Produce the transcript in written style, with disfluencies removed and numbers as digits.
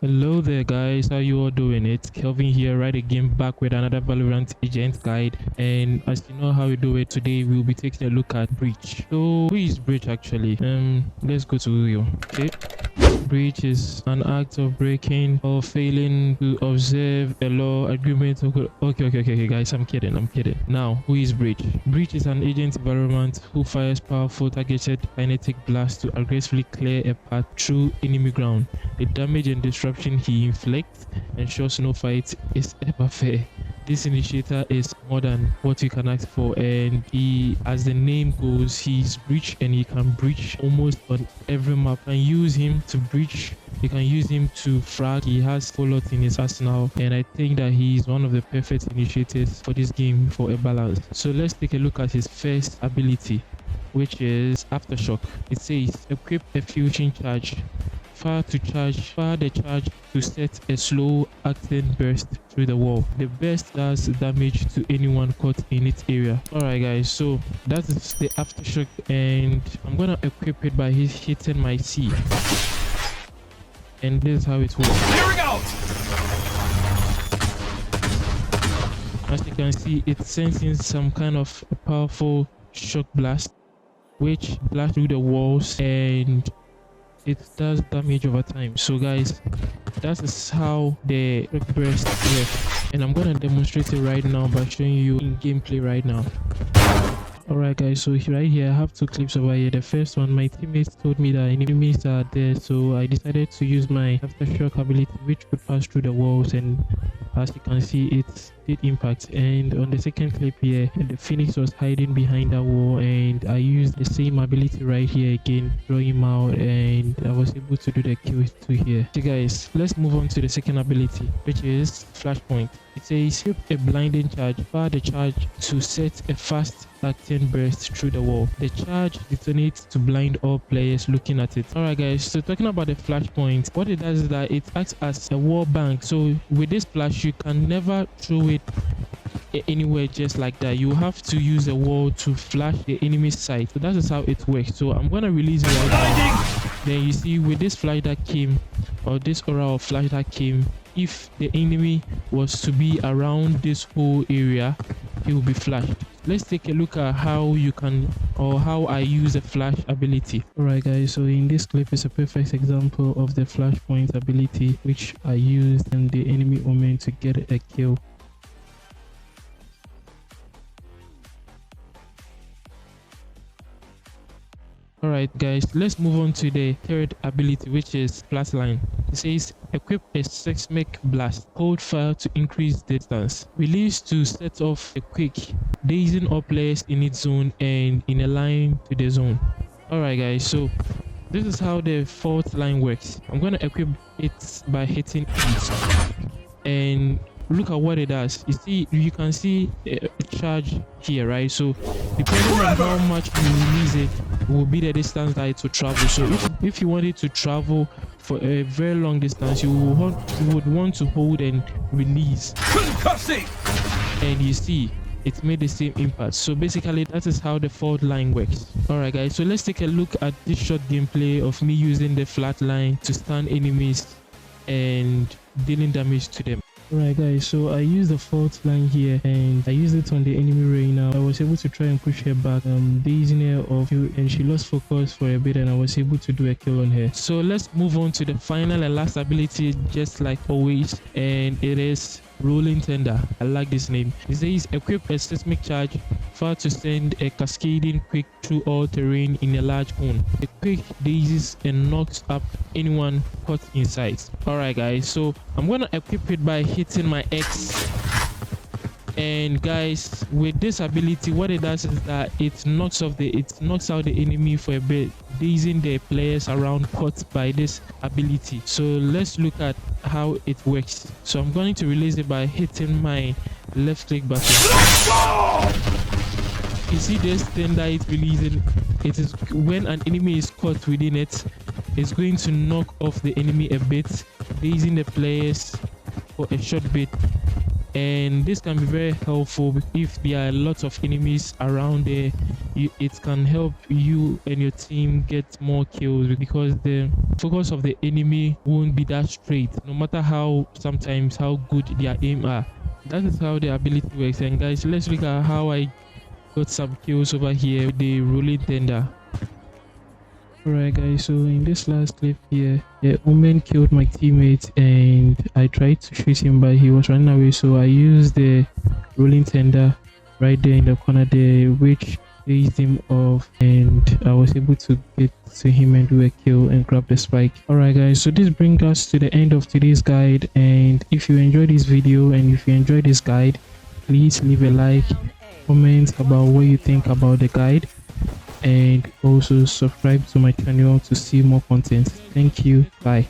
Hello there guys, how you all doing? It's Kelvin here, right again, back with another Valorant agent guide. And as you know how we do it, today we'll be taking a look at Breach. So who is Breach actually? Let's go to Rio. Okay, Breach is an act of breaking or failing to observe a law, agreement. Okay guys, I'm kidding. Now, who is Breach? Breach is an agent environment who fires powerful targeted kinetic blasts to aggressively clear a path through enemy ground. The damage and disruption he inflicts ensures no fight is ever fair. This initiator is more than what you can ask for, and he, as the name goes, he's breach and he can breach almost on every map. You can use him to breach, you can use him to frag. He has full lot in his arsenal, and I think that he is one of the perfect initiators for this game for a balance. So let's take a look at his first ability, which is Aftershock. It says equip a fusion charge. Fire the charge to set a slow acting burst through the wall. The burst does damage to anyone caught in its area. Alright guys, so that is the Aftershock, and I'm gonna equip it by hitting my C. And this is how it works. Here we go! As you can see, it's sensing some kind of powerful shock blast, which blasts through the walls and it does damage over time. So guys, that is how the burst works, and I'm gonna demonstrate it right now by showing you in gameplay right now. Alright guys, so right here I have two clips over here. The first one, my teammates told me that enemies are there, so I decided to use my Aftershock ability, which could pass through the walls, and as you can see, it did impact. And on the second clip here, the Phoenix was hiding behind that wall, and I used the same ability right here again, draw him out, and I was able to do the kill too here. So guys, let's move on to the second ability, which is Flashpoint. It says equip a blinding charge. Fire the charge to set a fast acting burst through the wall. The charge detonates to blind all players looking at it. Alright guys, so talking about the Flashpoint, what it does is that it acts as a wall bank. So with this flash, you can never throw it anywhere just like that. You have to use a wall to flash the enemy's sight. So that is how it works. So I'm gonna release it right now. Then you see with this flash that came, or this aura of flash that came, if the enemy was to be around this whole area, it will be flashed. Let's take a look at how you can, or how I use a flash ability. Alright guys, so in this clip is a perfect example of the Flashpoint ability, which I used in the enemy omen to get a kill. Alright guys, let's move on to the third ability, which is Flatline. It says equip a seismic blast. Hold fire to increase distance. Release to set off a quick, dazing all players in its zone and in a line to the zone. Alright guys, so this is how the fourth line works. I'm gonna equip it by hitting it, and look at what it does. You can see a charge here, right? So depending on how much you release it will be the distance that it will travel. So if you want it to travel for a very long distance, you would want to hold and release, and you see it made the same impact. So basically that is how the fourth line works. Alright guys, so let's take a look at this short gameplay of me using the flat line to stun enemies and dealing damage to them. Alright guys, so I used the fourth line here and I used it on the enemy Reina. I was able to try and push her back, dazing her off, and she lost focus for a bit, and I was able to do a kill on her. So let's move on to the final and last ability, just like always, and it is Rolling Thunder. I like this name. It says equip a seismic charge. Fire to send a cascading quick through all terrain in a large cone. The quick dazes and knocks up anyone caught inside. Alright guys, so I'm gonna equip it by hitting my X. And guys, with this ability, what it does is that it knocks out the enemy for a bit, dazing the players around caught by this ability. So let's look at how it works. So I'm going to release it by hitting my left click button. You see this thing that it's releasing? It is when an enemy is caught within it, it's going to knock off the enemy a bit, dazing the players for a short bit. And this can be very helpful if there are lots of enemies around there it can help you and your team get more kills, because the focus of the enemy won't be that straight, no matter how sometimes how good their aim are. That is how the ability works. And guys, let's look at how I got some kills over here with the rolling tender. Alright guys, so in this last clip here, the Omen killed my teammate and I tried to shoot him but he was running away, so I used the rolling tender right there in the corner there, which phased him off, and I was able to get to him and do a kill and grab the spike. Alright guys, so this brings us to the end of today's guide, and if you enjoyed this video and if you enjoyed this guide, please leave a like, comment about what you think about the guide, and also subscribe to my channel to see more content. Thank you. Bye.